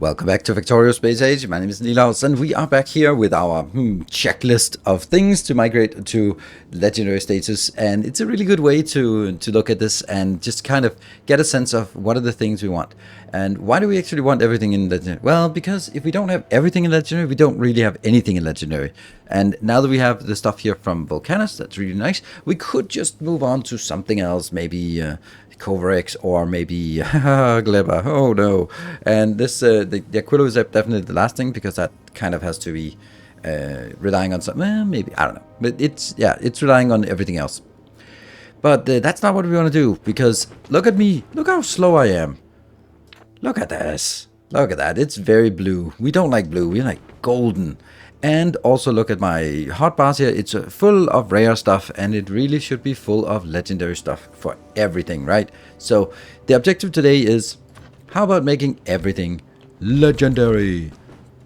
Welcome back to Factorio Space Age. My name is Nilaus, and we are back here with our checklist of things to migrate to legendary status. And it's a really good way to look at this and just kind of get a sense of what are the things we want. And why do we actually want everything in legendary? Well, because if we don't have everything in legendary, we don't really have anything in legendary. And now that we have the stuff here from Volcanus, that's really nice. We could just move on to something else, maybe Covarex or maybe Gleba. Oh no! And this the Aquilo is definitely the last thing, because that kind of has to be relying on something. Well, maybe, I don't know, but it's relying on everything else. But that's not what we want to do, because look at me, look how slow I am. Look at this. Look at that. It's very blue. We don't like blue. We like golden. And also look at my hotbars here. It's full of rare stuff, and it really should be full of legendary stuff for everything, right? So the objective today is, how about making everything legendary?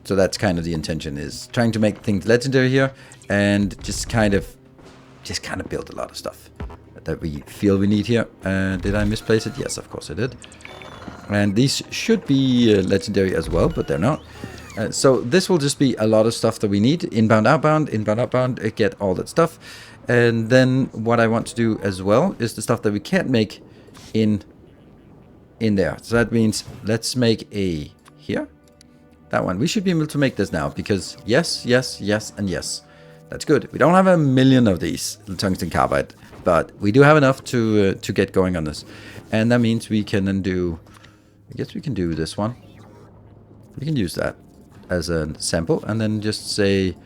So that's kind of the intention, is trying to make things legendary here, and just kind of build a lot of stuff that we feel we need here. Did I misplace it? Yes, of course I did. And these should be legendary as well, but they're not. So this will just be a lot of stuff that we need. Inbound, outbound, get all that stuff. And then what I want to do as well is the stuff that we can't make in there. So that means let's make a here. That one. We should be able to make this now, because yes, yes, yes, and yes. That's good. We don't have a million of these tungsten carbide, but we do have enough to get going on this. And that means we can then do, I guess we can do this one. We can use that as a sample, and then just say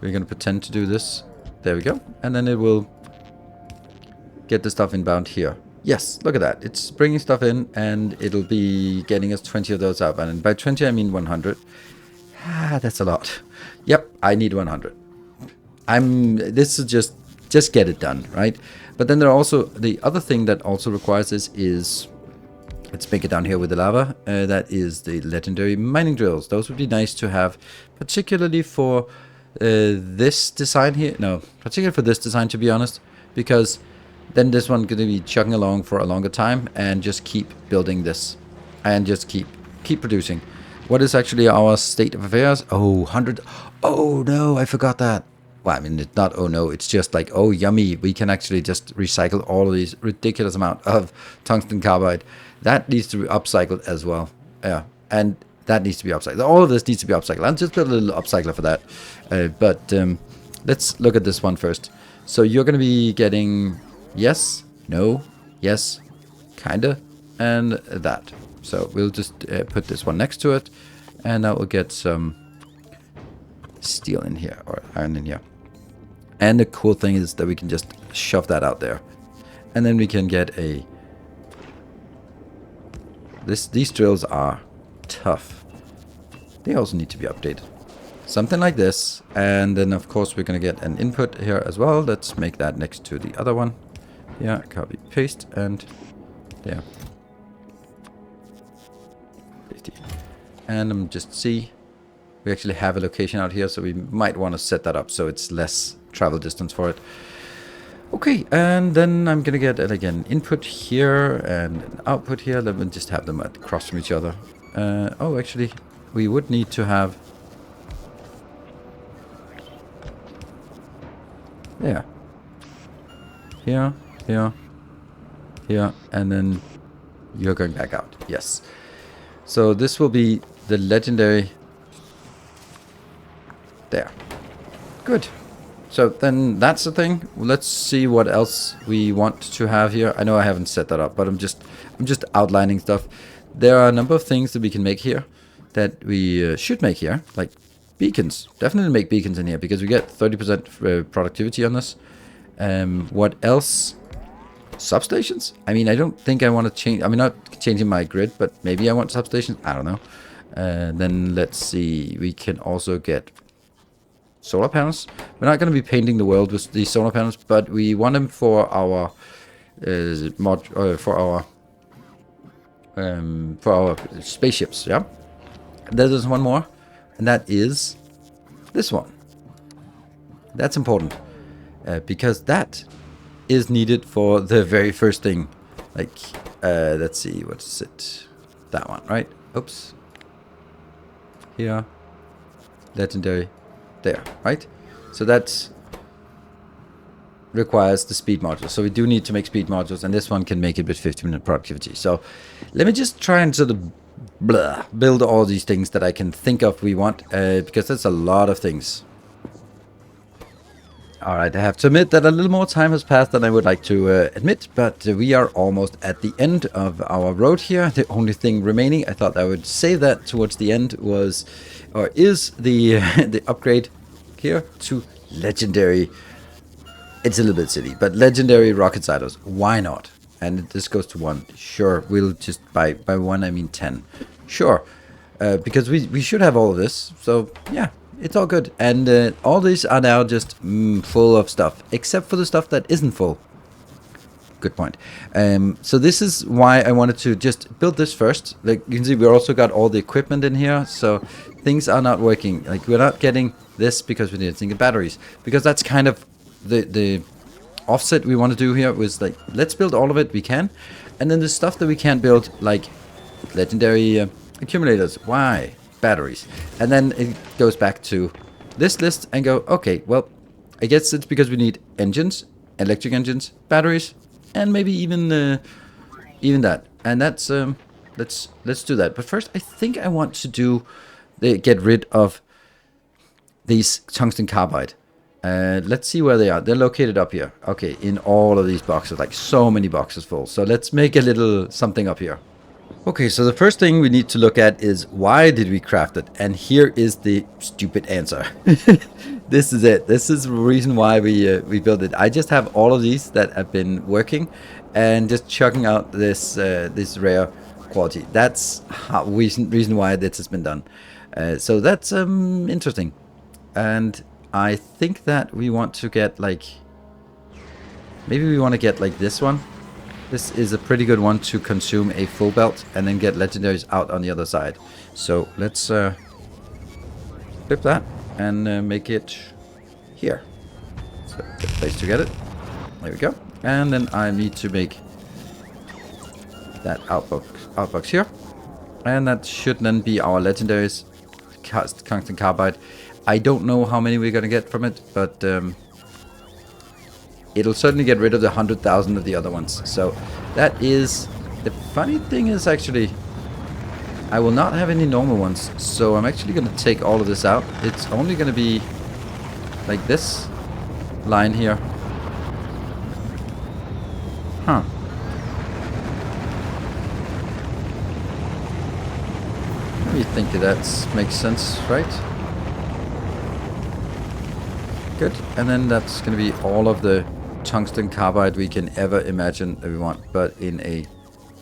we're going to pretend to do this. There we go. And then it will get the stuff inbound here. Yes, look at that. It's bringing stuff in, and it'll be getting us 20 of those outbound. And by 20, I mean 100. That's a lot. Yep, I need 100. This is just get it done, right? But then there are also, the other thing that also requires this is, let's make it down here with the lava. That is the legendary mining drills. Those would be nice to have, particularly for this design here. No, particularly for this design, to be honest, because then this one's going to be chugging along for a longer time, and just keep building this, and just keep producing. What is actually our state of affairs? Oh, 100. Oh no, I forgot that. Well, I mean, it's not, oh no, it's just like, oh yummy, we can actually just recycle all of these ridiculous amount of tungsten carbide. That needs to be upcycled as well. Yeah, and that needs to be upcycled. All of this needs to be upcycled. I'll just put a little upcycler for that. But let's look at this one first. So you're going to be getting yes, no, yes, kinda, and that. So we'll just put this one next to it, and that will get some steel in here, or iron in here. And the cool thing is that we can just shove that out there, and then we can get a these drills are tough. They also need to be updated, something like this. And then of course we're going to get an input here as well. Let's make that next to the other one. Yeah, copy paste, and there. And just see, we actually have a location out here, so we might want to set that up so it's less travel distance for it. Okay, and then I'm gonna get again input here and an output here. Let me just have them across from each other. Oh, actually, we would need to have, yeah, here, here, here, and then you're going back out. Yes. So this will be the legendary. There. Good. So then that's the thing. Let's see what else we want to have here. I know I haven't set that up, but I'm just outlining stuff. There are a number of things that we can make here, that we should make here, like beacons. Definitely make beacons in here, because we get 30% productivity on this. What else? Substations? I mean, I don't think I want to change. I mean, not changing my grid, but maybe I want substations. I don't know. Then let's see. We can also get solar panels. We're not going to be painting the world with these solar panels, but we want them for our for our spaceships. Yeah. There's one more, and that is this one. That's important, because that is needed for the very first thing. Like, let's see, what is it? That one, right? Oops. here, legendary there, right? So that requires the speed module. So we do need to make speed modules, and this one can make it with 50-minute productivity. So let me just try and sort of build all these things that I can think of we want, because that's a lot of things. Alright, I have to admit that a little more time has passed than I would like to admit, but we are almost at the end of our road here. The only thing remaining, I thought I would save that towards the end, was, or is the the upgrade here to legendary. It's a little bit silly, but legendary rocket silos, why not? And this goes to 1, sure, we'll just, by 1 I mean 10, sure, because we should have all of this, so yeah. It's all good, and all these are now just full of stuff, except for the stuff that isn't full. Good point. So this is why I wanted to just build this first. Like you can see, we also got all the equipment in here, so things are not working. Like we're not getting this because we didn't think of batteries, because that's kind of the offset we want to do here. Was like, let's build all of it we can, and then the stuff that we can't build, like legendary accumulators. Why? Batteries. And then it goes back to this list and go, okay, well, I guess it's because we need engines, electric engines, batteries, and maybe even that. And that's let's do that. But first, I think I want to do get rid of these tungsten carbide. Let's see where they are. They're located up here. Okay, in all of these boxes, like so many boxes full. So let's make a little something up here. Okay, so the first thing we need to look at is, why did we craft it? And here is the stupid answer. This is it. This is the reason why we built it. I just have all of these that have been working, and just chucking out this this rare quality. That's how reason why this has been done. So that's interesting, and I think that we want to get like, maybe we want to get like this one. This is a pretty good one to consume a full belt and then get legendaries out on the other side. So let's flip that and make it here. So good place to get it. There we go. And then I need to make that outbox here. And that should then be our legendaries, tungsten carbide. I don't know how many we're going to get from it, but it'll certainly get rid of the 100,000 of the other ones. So that is... The funny thing is, actually, I will not have any normal ones. So I'm actually going to take all of this out. It's only going to be like this line here. Huh. I think that makes sense, right? Good. And then that's going to be all of the tungsten carbide we can ever imagine that we want, but in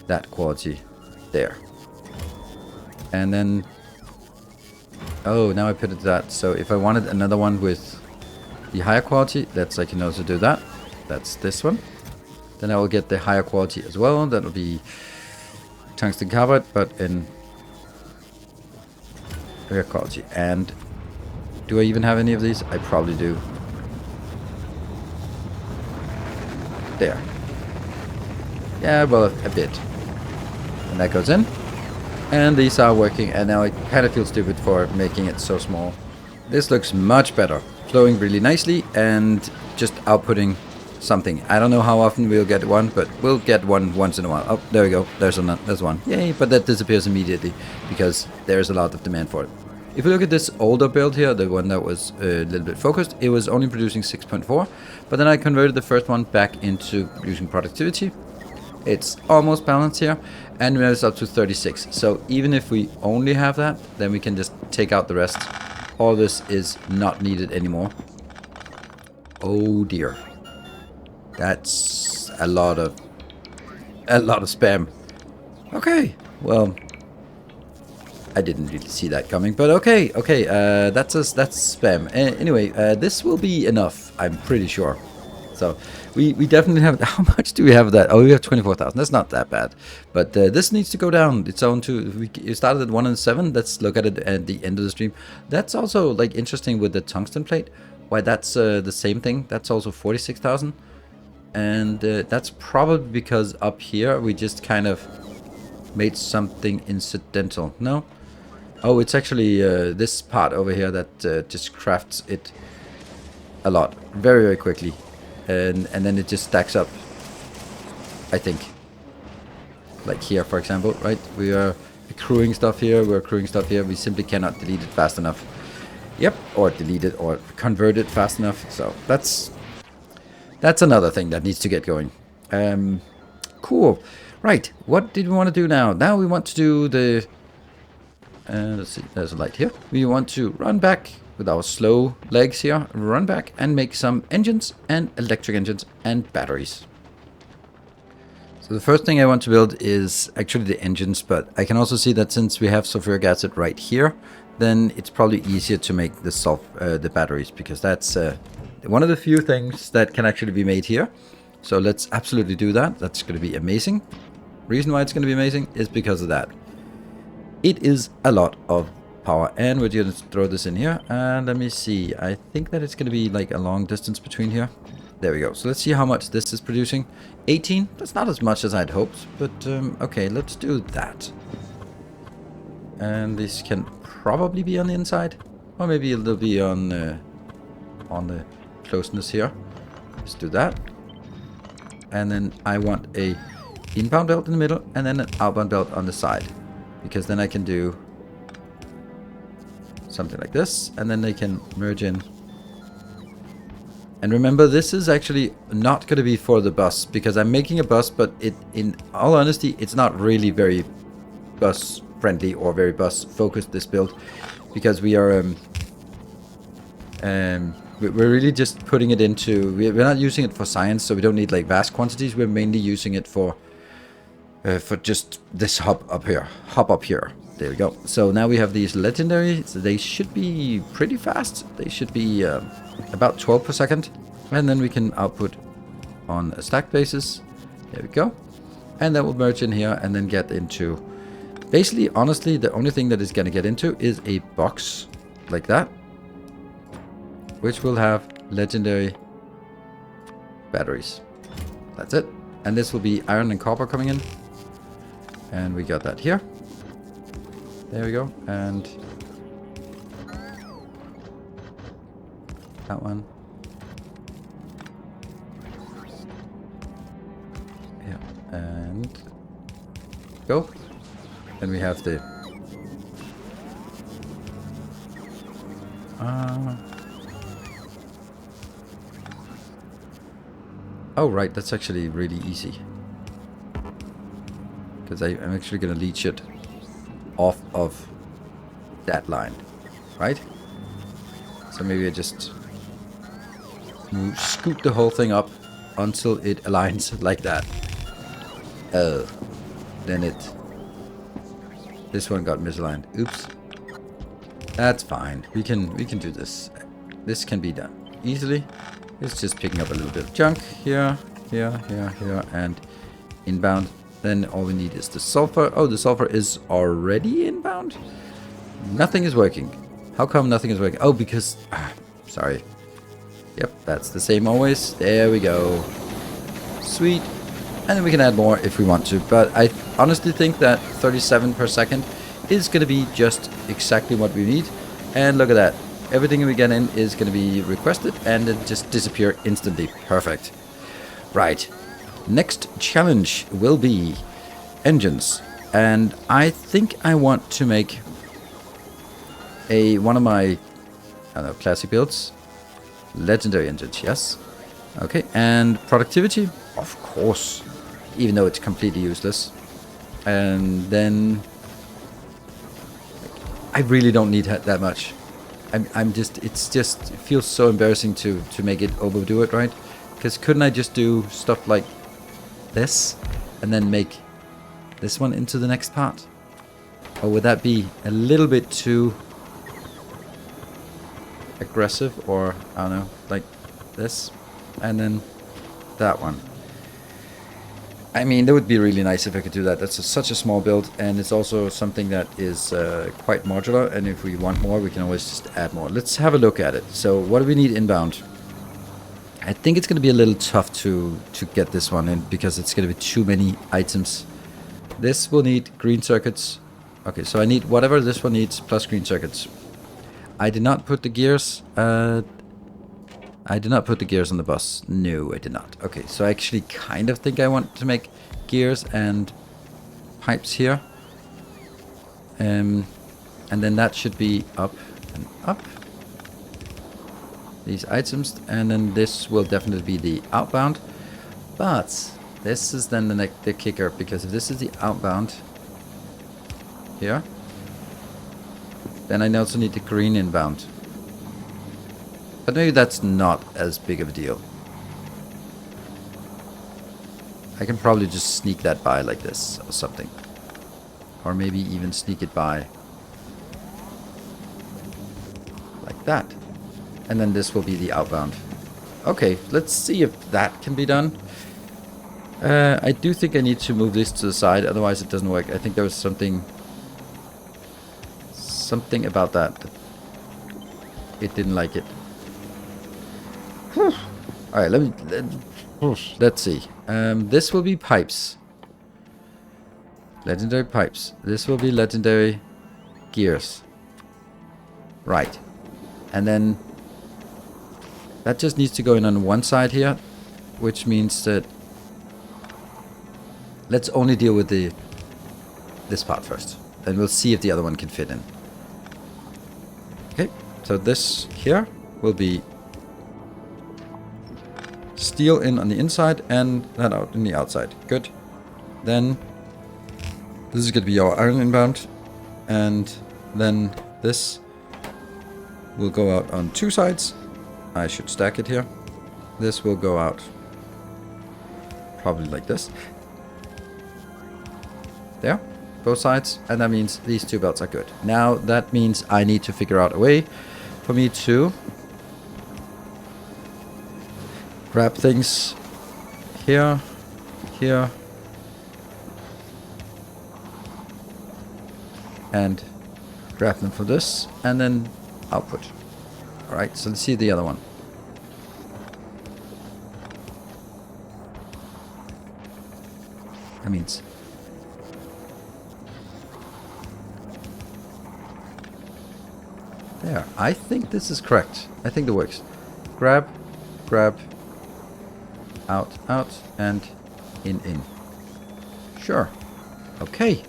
that quality there. And then, oh, now I put it that. So if I wanted another one with the higher quality, I can also do that. That's this one. Then I will get the higher quality as well. That'll be tungsten carbide, but in higher quality. And do I even have any of these? I probably do. There. Yeah, well, a bit. And that goes in. And these are working, and now I kind of feel stupid for making it so small. This looks much better. Flowing really nicely and just outputting something. I don't know how often we'll get one, but we'll get one once in a while. Oh, there we go. There's one. Yay, but that disappears immediately because there's a lot of demand for it. If you look at this older build here, the one that was a little bit focused, it was only producing 6.4, but then I converted the first one back into producing productivity. It's almost balanced here, and it's up to 36. So even if we only have that, then we can just take out the rest. All this is not needed anymore. Oh dear. That's a lot of spam. Okay, well, I didn't really see that coming, but okay, that's spam. Anyway, this will be enough, I'm pretty sure. So we definitely have. How much do we have of that? Oh, we have 24,000. That's not that bad, but this needs to go down. It's on to. We started at 107. Let's look at it at the end of the stream. That's also like interesting with the tungsten plate. Why that's the same thing. That's also 46,000, and that's probably because up here we just kind of made something incidental. No. Oh, it's actually this part over here that just crafts it a lot, very, very quickly. And then it just stacks up, I think. Like here, for example, right? We are accruing stuff here, we're accruing stuff here. We simply cannot delete it fast enough. Yep, or delete it or convert it fast enough. So that's another thing that needs to get going. Cool. Right, what did we want to do now? Now we want to do the... let's see, there's a light here. We want to run back with our slow legs here. Run back and make some engines and electric engines and batteries. So the first thing I want to build is actually the engines, but I can also see that since we have sulfuric acid right here, then it's probably easier to make the batteries, because that's one of the few things that can actually be made here. So let's absolutely do that. That's going to be amazing. Reason why it's going to be amazing is because of that. It is a lot of power, and we're going to throw this in here. And let me see. I think that it's going to be like a long distance between here. There we go. So let's see how much this is producing. 18. That's not as much as I'd hoped, but okay, let's do that. And this can probably be on the inside, or maybe it'll be on the closeness here. Let's do that. And then I want a inbound belt in the middle, and then an outbound belt on the side, because then I can do something like this, and then they can merge in. And remember, this is actually not going to be for the bus, because I'm making a bus, but in all honesty, it's not really very bus friendly or very bus focused, this build, because we are we're really just putting it into, we're not using it for science, so we don't need like vast quantities. We're mainly using it for just this hub up here. There we go. So now we have these legendary, so they should be pretty fast. They should be about 12 per second, and then we can output on a stack basis. There we go. And that will merge in here and then get into, basically, honestly, the only thing that is going to get into is a box like that, which will have legendary batteries. That's it. And this will be iron and copper coming in. And we got that here. There we go. And that one. Yeah. And go. Then we have the oh, right, that's actually really easy, because I'm actually going to leech it off of that line, right? So maybe I just scoot the whole thing up until it aligns like that. Then this one got misaligned. Oops. That's fine. We can do this. This can be done easily. It's just picking up a little bit of junk here, and inbound. Then all we need is the sulfur. Oh, the sulfur is already inbound? Nothing is working. How come nothing is working? Oh, because... sorry. Yep, that's the same always. There we go. Sweet. And then we can add more if we want to. But I honestly think that 37 per second is going to be just exactly what we need. And look at that. Everything we get in is going to be requested and then just disappear instantly. Perfect. Right. Next challenge will be engines. And I think I want to make one of my, I don't know, classic builds. Legendary engines, yes. Okay, and productivity, of course, even though it's completely useless. And then I really don't need that much. It feels so embarrassing to make it overdo it, right? Because couldn't I just do stuff like this and then make this one into the next part? Or would that be a little bit too aggressive? Or, I don't know, like this and then that one. I mean, that would be really nice if I could do that. That's such a small build, and it's also something that is quite modular, and if we want more, we can always just add more. Let's have a look at it. So what do we need inbound? I think it's going to be a little tough to get this one in, because it's going to be too many items. This will need green circuits. Okay, so I need whatever this one needs plus green circuits. I did not put the gears. I did not put the gears on the bus. No, I did not. Okay, so I actually kind of think I want to make gears and pipes here. And then that should be up and up. These items, and then this will definitely be the outbound. But this is then the kicker, because if this is the outbound here, then I also need the green inbound. But maybe that's not as big of a deal. I can probably just sneak that by like this or something. Or maybe even sneak it by like that. And then this will be the outbound. Okay, let's see if that can be done. I do think I need to move this to the side, otherwise it doesn't work. I think there was something about that. It didn't like it. Alright, let's see. This will be pipes. Legendary pipes. This will be legendary gears. Right. And then that just needs to go in on one side here, which means that let's only deal with this part first. And we'll see if the other one can fit in. Okay, so this here will be steel in on the inside and that out in the outside. Good. Then this is going to be our iron inbound. And then this will go out on two sides. I should stack it here. This will go out probably like this. There, both sides, and that means these two belts are good. Now that means I need to figure out a way for me to grab things here, here, and grab them for this, and then output. Alright, so let's see the other one. That means there. I think this is correct. I think it works. Grab, grab, out, out, and in. Sure. Okay.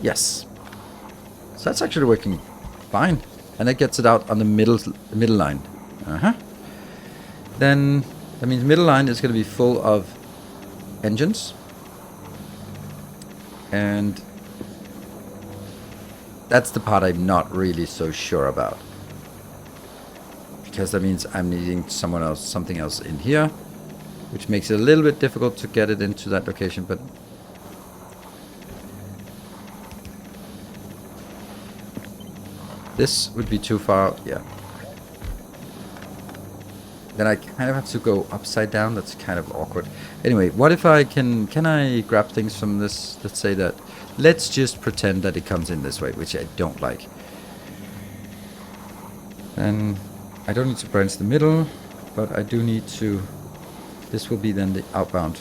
Yes. So that's actually working fine. And that gets it out on the middle line. Then that means middle line is going to be full of engines. And that's the part I'm not really so sure about. Because that means I'm needing something else in here, which makes it a little bit difficult to get it into that location, but this would be too far, yeah. Then I kind of have to go upside down. That's kind of awkward. Anyway, what if I can I grab things from this? Let's say that, let's just pretend that it comes in this way, which I don't like. And I don't need to branch the middle, but I do need to, this will be then the outbound.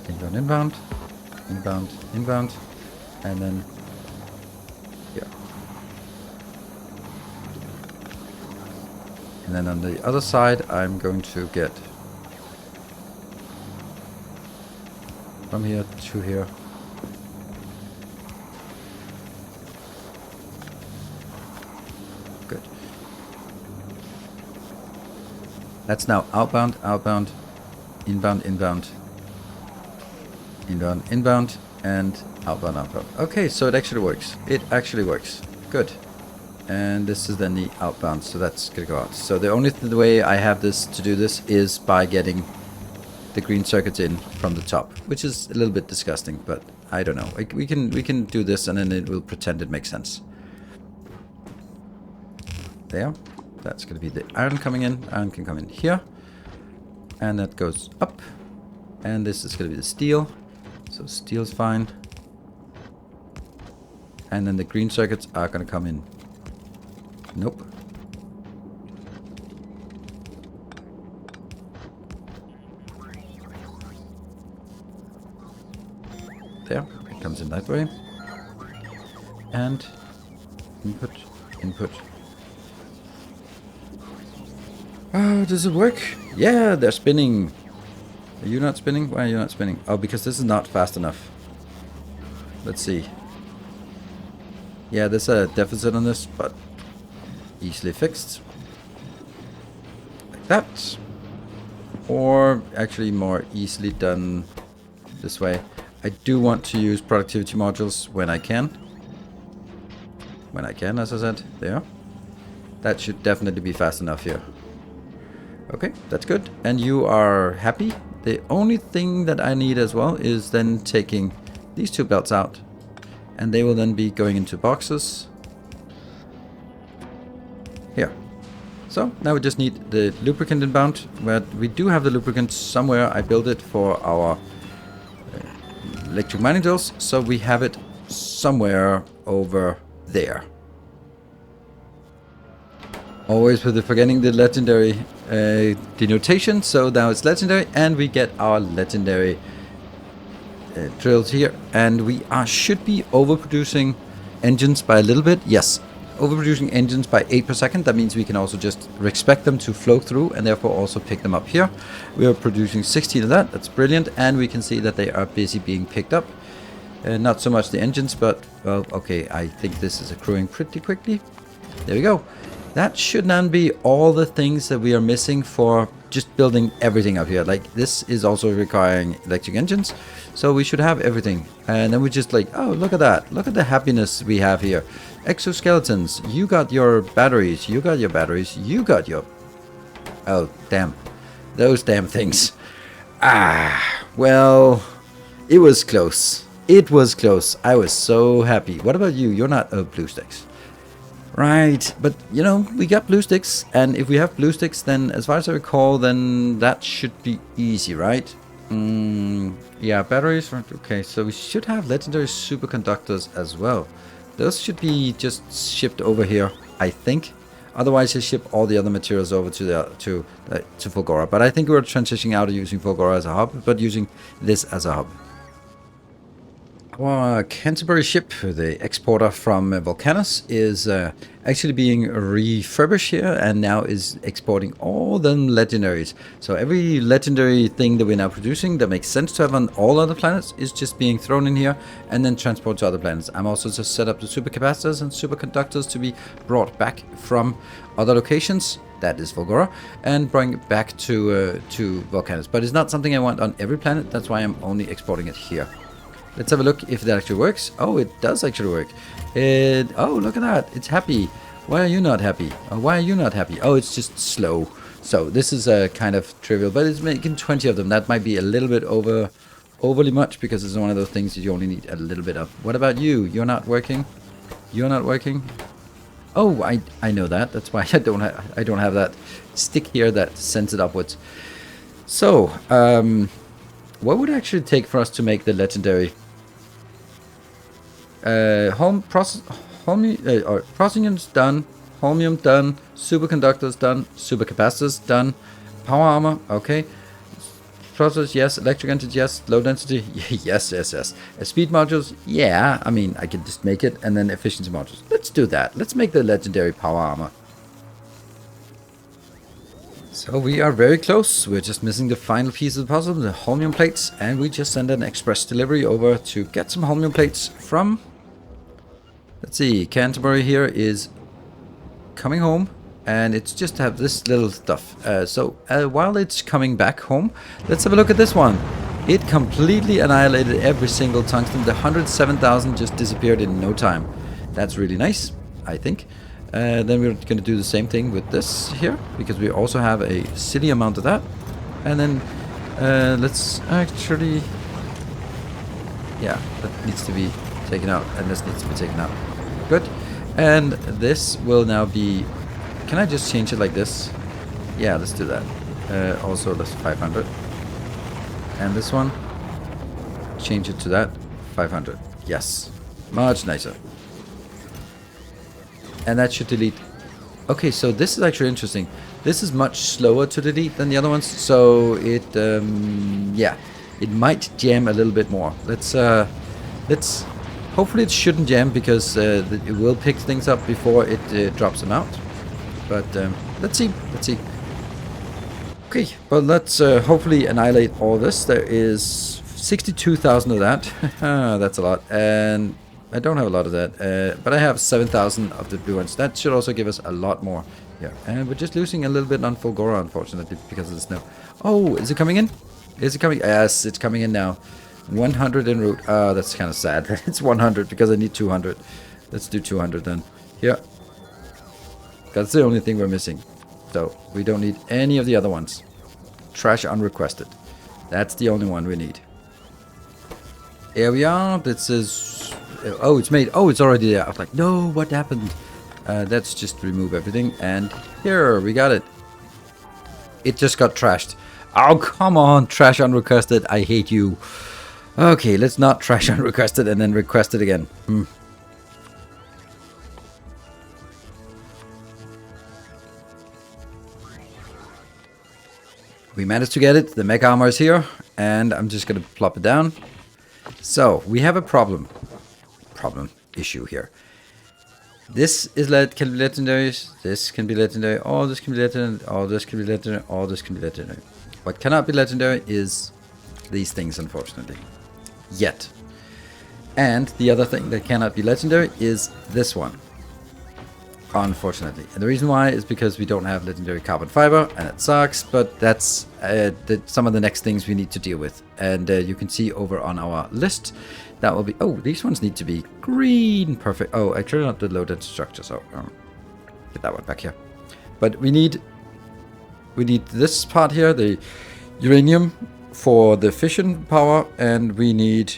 Inbound, inbound, inbound, inbound, and then here. And then on the other side, I'm going to get from here to here. Good. That's now outbound, outbound, inbound, inbound, inbound, inbound, and outbound, outbound. Okay, so it actually works. It actually works. Good. And this is then the outbound, so that's gonna go out. So the only way I have this to do this is by getting the green circuits in from the top, which is a little bit disgusting, but I don't know. We can do this, and then it will pretend it makes sense. There. That's gonna be the iron coming in. Iron can come in here, and that goes up. And this is gonna be the steel. So steel's fine. And then the green circuits are gonna come in. Nope. comes in that way. And input, input. Oh, does it work? Yeah, they're spinning. Are you not spinning? Why are you not spinning? Oh, because this is not fast enough. Let's see. Yeah, there's a deficit on this, but easily fixed. Like that. Or actually more easily done this way. I do want to use productivity modules when I can. When I can, as I said. There. That should definitely be fast enough here. Okay, that's good. And you are happy. The only thing that I need as well is then taking these two belts out. And they will then be going into boxes. Here. So now we just need the lubricant inbound. But we do have the lubricant somewhere. I built it for our electric mining drills. So we have it somewhere over there. Always with forgetting the legendary denotation. So now it's legendary, and we get our legendary drills here. And we should be overproducing engines by a little bit. Yes, overproducing engines by 8 per second. That means we can also just expect them to flow through and therefore also pick them up here. We are producing 16 of that. That's brilliant. And we can see that they are busy being picked up. Not so much the engines, but well, okay, I think this is accruing pretty quickly. There we go. That should now be all the things that we are missing for just building everything up here. Like, this is also requiring electric engines, so we should have everything. And then we just like, oh, look at that. Look at the happiness we have here. Exoskeletons, you got your batteries, you got your batteries, you got your... Oh, damn. Those damn things. Well, it was close. It was close. I was so happy. What about you? You're not... Oh, blue sticks. Right, but you know, we got blue sticks, and if we have blue sticks, then as far as I recall, then that should be easy, right? Yeah, batteries, okay, so we should have legendary superconductors as well. Those should be just shipped over here, I think. Otherwise, they ship all the other materials over to Fulgora. But I think we're transitioning out of using Fulgora as a hub, but using this as a hub. Our Canterbury ship, the exporter from Volcanus, is actually being refurbished here and now is exporting all the legendaries. So every legendary thing that we're now producing that makes sense to have on all other planets is just being thrown in here and then transported to other planets. I'm also just set up the supercapacitors and superconductors to be brought back from other locations. That is Fulgora, and bring it back to Volcanus. But it's not something I want on every planet. That's why I'm only exporting it here. Let's have a look if that actually works. Oh, it does actually work. Oh, look at that. It's happy. Why are you not happy? Why are you not happy? Oh, it's just slow. So this is kind of trivial, but it's making 20 of them. That might be a little bit overly much because it's one of those things that you only need a little bit of. What about you? You're not working? You're not working? Oh, I know that. That's why I don't have that stick here that sends it upwards. So, what would it actually take for us to make the legendary processing's done, holmium done, superconductors done, supercapacitors done, power armor, okay, process, yes, electric engines, yes, low density, yes, speed modules, yeah, I mean, I can just make it, and then efficiency modules. Let's do that. Let's make the legendary power armor. So we are very close. We're just missing the final piece of the puzzle, the holmium plates, and we just send an express delivery over to get some holmium plates from... Let's see, Canterbury here is coming home, and it's just to have this little stuff. While it's coming back home, let's have a look at this one. It completely annihilated every single tungsten. The 107,000 just disappeared in no time. That's really nice, I think. Then we're going to do the same thing with this here, because we also have a silly amount of that. And then let's actually... Yeah, that needs to be taken out, and this needs to be taken out. Good. And this will now be... Can I just change it like this? Yeah, let's do that. Also, let's 500. And this one, change it to that, 500. Yes, much nicer. And that should delete. Okay, so this is actually interesting. This is much slower to delete than the other ones, so it, yeah, it might jam a little bit more. Let's Let's... Hopefully it shouldn't jam, because it will pick things up before it drops them out. But let's see. Let's see. Okay, but let's hopefully annihilate all this. There is 62,000 of that. That's a lot. And I don't have a lot of that. But I have 7,000 of the blue ones. That should also give us a lot more here. And we're just losing a little bit on Fulgora, unfortunately, because of the snow. Oh, is it coming in? Is it coming? Yes, it's coming in now. 100 en route. Oh, that's kind of sad. It's 100 because I need 200. Let's do 200 then. Here. That's the only thing we're missing. So we don't need any of the other ones. Trash unrequested. That's the only one we need. Here we are. This is... Oh, it's made. Oh, it's already there. I was like, no, what happened? Let's just remove everything. And here, we got it. It just got trashed. Oh, come on. Trash unrequested. I hate you. Okay, let's not trash unrequested and then request it again. We managed to get it. The mech armor is here. And I'm just going to plop it down. So, we have a problem. Issue here. This is can be legendary. This can be legendary. All this can be legendary. All this can be legendary. All this can be legendary. What cannot be legendary is these things, unfortunately. Yet. And the other thing that cannot be legendary is this one. Unfortunately. And the reason why is because we don't have legendary carbon fiber, and it sucks, but that's some of the next things we need to deal with. And you can see over on our list, that will be... Oh, these ones need to be green. Perfect. Oh, actually not the loaded structure, so get that one back here. But we need this part here, the uranium for the fission power, and we need...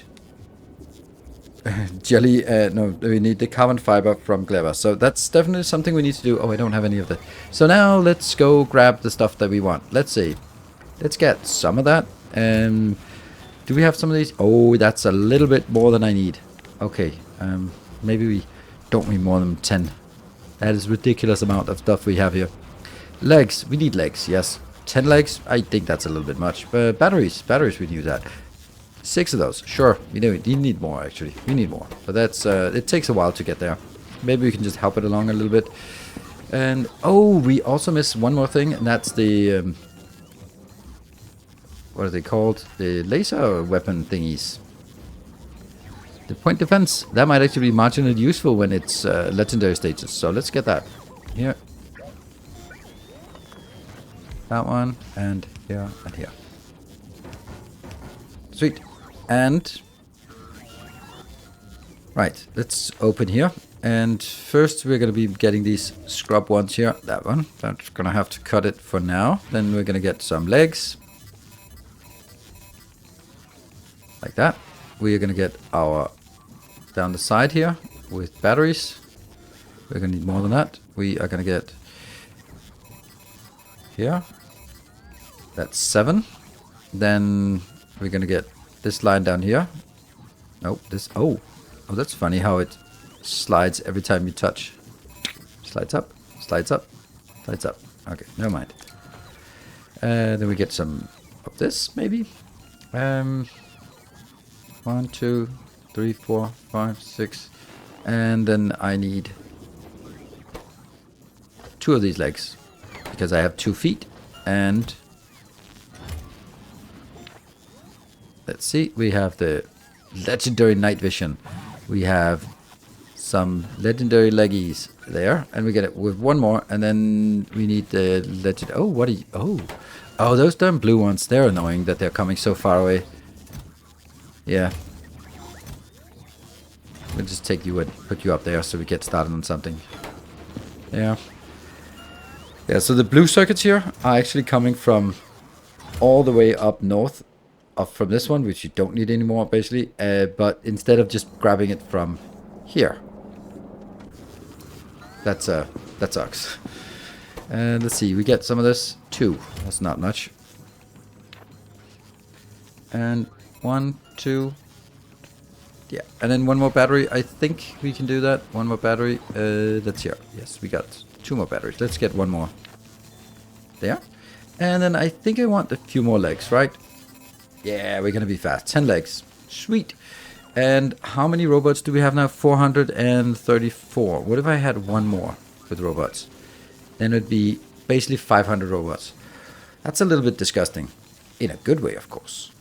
jelly, no, we need the carbon fiber from Clever. So that's definitely something we need to do. Oh, I don't have any of that. So now let's go grab the stuff that we want. Let's see. Let's get some of that. Do we have some of these? Oh, that's a little bit more than I need. Okay, maybe we don't need more than 10. That is a ridiculous amount of stuff we have here. Legs, we need legs, yes. 10 legs, I think that's a little bit much. But batteries, we need that. 6 of those, sure. We need more, actually. We need more. But that's it takes a while to get there. Maybe we can just help it along a little bit. And oh, we also miss one more thing, and that's the what are they called? The laser weapon thingies. The point defense. That might actually be marginally useful when it's legendary stages. So let's get that. Here. That one, and here, and here. Sweet. And right, let's open here. And first we're going to be getting these scrub ones here. That one. That's going to have to cut it for now. Then we're going to get some legs. Like that. We are going to get our down the side here with batteries. We're going to need more than that. We are going to get here. That's 7. Then we're going to get this line down here. Nope, this. Oh, that's funny how it slides every time you touch. Slides up, slides up, slides up. Okay, never mind. Then we get some of this, maybe. 1, 2, 3, 4, 5, 6. And then I need 2 of these legs. Because I have 2 feet. And let's see, we have the legendary night vision. We have some legendary leggies there, and we get it with one more, and then we need the legend. Oh, what are you? Oh, those damn blue ones. They're annoying that they're coming so far away. Yeah, we'll just take you and put you up there so we get started on something. Yeah. So the blue circuits here are actually coming from all the way up north. From this one, which you don't need anymore, basically. But instead of just grabbing it from here, that sucks. And let's see, we get some of this 2. That's not much. And 1, 2. Yeah, and then 1 more battery. I think we can do that. 1 more battery. That's here. Yes, we got 2 more batteries. Let's get 1 more. There. And then I think I want a few more legs, right? Yeah, we're gonna be fast. 10 legs. Sweet. And how many robots do we have now? 434. What if I had one more with robots? Then it'd be basically 500 robots. That's a little bit disgusting. In a good way, of course.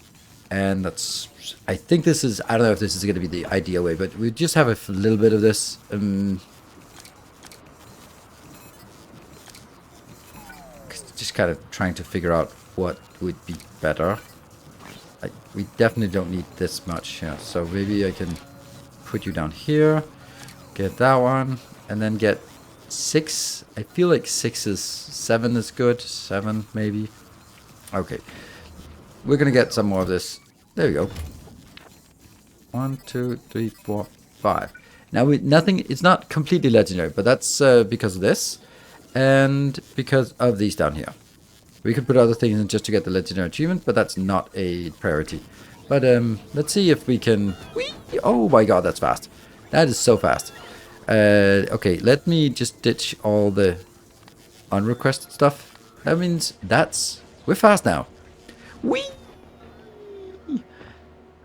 And that's... I think this is... I don't know if this is going to be the ideal way, but we just have a little bit of this. Just kind of trying to figure out what would be better. We definitely don't need this much here. So maybe I can put you down here. Get that one. And then get 6. I feel like 7 is good. 7 maybe. Okay. We're gonna get some more of this. There we go. 1, 2, 3, 4, 5. Now it's not completely legendary, but that's because of this. And because of these down here. We could put other things in just to get the legendary achievement, but that's not a priority. But let's see if we can... Whee! Oh my god, that's fast. That is so fast. Okay, let me just ditch all the unrequested stuff. That means we're fast now. Whee!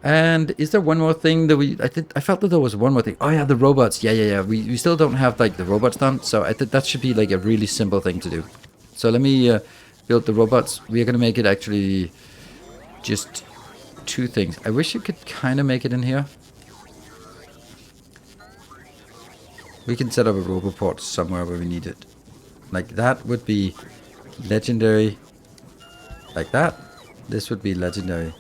And is there one more thing that I felt that there was one more thing. Oh yeah, the robots. Yeah. We still don't have like the robots done, so I think that should be like a really simple thing to do. So let me build the robots. We are gonna make it actually just 2 things. I wish you could kind of make it in here. We can set up a roboport somewhere where we need it. Like that would be legendary. Like that. This would be legendary.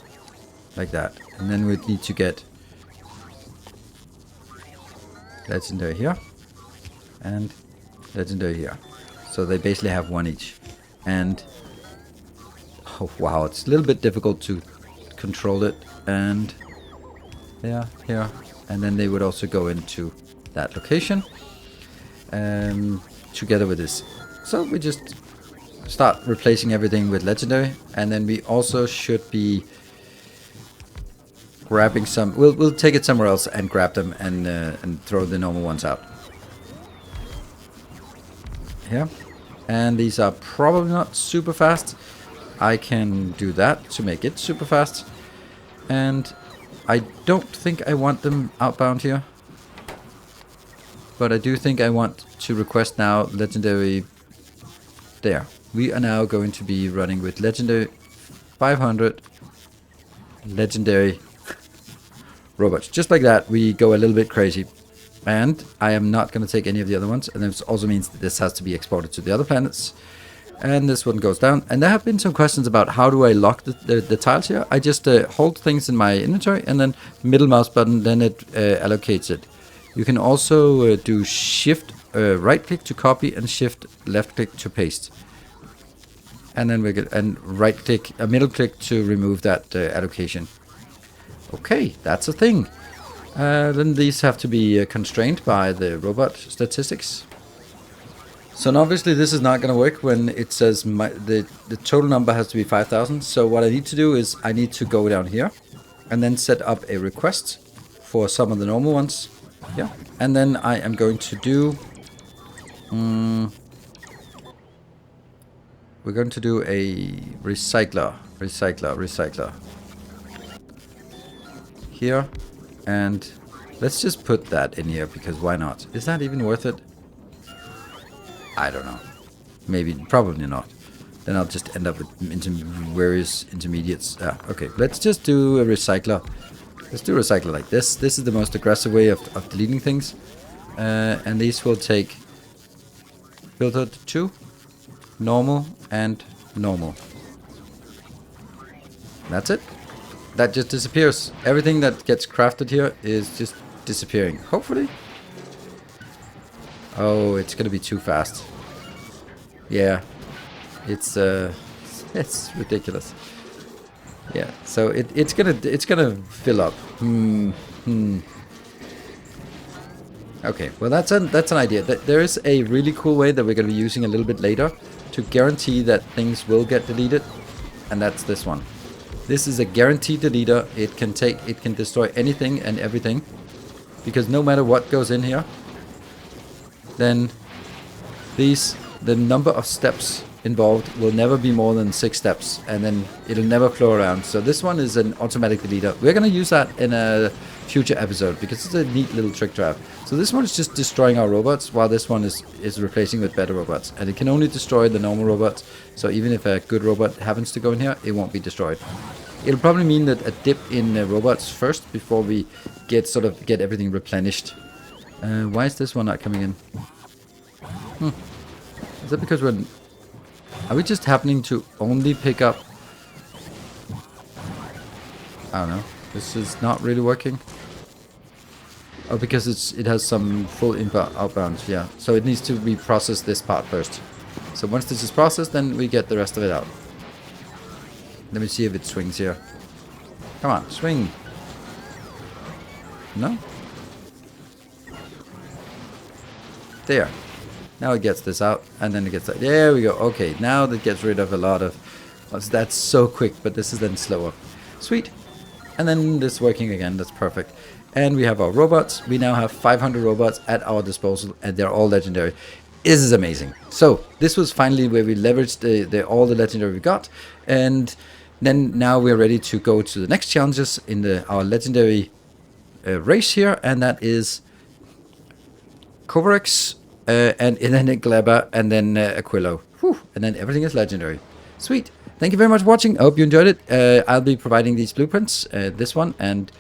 Like that. And then we'd need to get legendary here and legendary here. So they basically have 1 each. And oh wow, it's a little bit difficult to control it. And there, here, and then they would also go into that location together with this. So we just start replacing everything with legendary, and then we also should be grabbing some. We'll take it somewhere else and grab them and throw the normal ones out. Here. And these are probably not super fast. I can do that to make it super fast. And I don't think I want them outbound here. But I do think I want to request now legendary. There. We are now going to be running with legendary 500 legendary robots. Just like that, we go a little bit crazy. And I am not going to take any of the other ones. And this also means that this has to be exported to the other planets. And this one goes down. And there have been some questions about how do I lock the tiles here. I just hold things in my inventory and then middle mouse button, then it allocates it. You can also do shift right click to copy and shift left click to paste. And then we get right click, a middle click to remove that allocation. Okay, that's a thing. Then these have to be constrained by the robot statistics. So now obviously this is not going to work when it says the total number has to be 5,000. So what I need to do is I need to go down here and then set up a request for some of the normal ones. Yeah, and then I am going to do... we're going to do a recycler. Here. And let's just put that in here because why not? Is that even worth it? I don't know. Maybe, probably not. Then I'll just end up with various intermediates. Okay, let's just do a recycler. Let's do a recycler like this. This is the most aggressive way of deleting things. And these will take filter to 2, normal, and normal. That's it. That just disappears. Everything that gets crafted here is just disappearing. Hopefully. Oh, it's gonna be too fast. Yeah, it's ridiculous. Yeah, so it's gonna fill up. Okay, well that's an idea. There is a really cool way that we're gonna be using a little bit later to guarantee that things will get deleted, and that's this one. This is a guaranteed deleter. It can destroy anything and everything, because no matter what goes in here, then the number of steps involved will never be more than 6 steps, and then it'll never flow around. So this one is an automatic deleter. We're gonna use that in a future episode, because it's a neat little trick trap. So this one is just destroying our robots, while this one is replacing with better robots. And it can only destroy the normal robots, so even if a good robot happens to go in here, it won't be destroyed. It'll probably mean that a dip in robots first, before we get everything replenished. Why is this one not coming in? Is that because are we just happening to only pick up... I don't know. This is not really working. Oh, because it has some full inbound, outbound, yeah. So it needs to reprocess this part first. So once this is processed, then we get the rest of it out. Let me see if it swings here. Come on, swing. No? There. Now it gets this out, and then it gets that. There we go. Okay, now that gets rid of a lot of... That's so quick, but this is then slower. Sweet. And then this working again. That's perfect. And we have our robots. We now have 500 robots at our disposal, and they're all legendary. This is amazing. So this was finally where we leveraged all the legendary we got, and then now we're ready to go to the next challenges in our legendary race here, and that is Kovarex, and then Gleba, and then Aquilo. Whew, and then everything is legendary. Sweet. Thank you very much for watching. I hope you enjoyed it. I'll be providing these blueprints, this one, and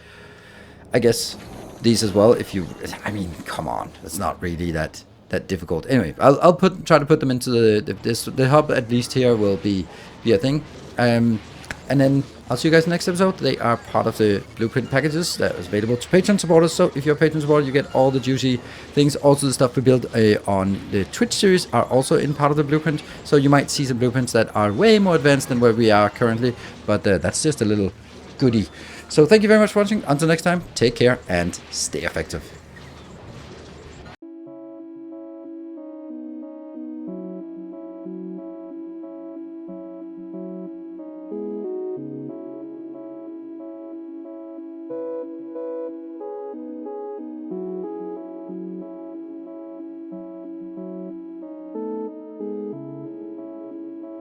I guess these as well. If you, I mean, come on, it's not really that difficult. Anyway, I'll try to put them into the hub. At least here will be a thing. And then I'll see you guys in the next episode. They are part of the blueprint packages that is available to Patreon supporters. So if you're a Patreon supporter, you get all the juicy things. Also, the stuff we build on the Twitch series are also in part of the blueprint. So you might see some blueprints that are way more advanced than where we are currently. But that's just a little goodie. So thank you very much for watching. Until next time, take care and stay effective.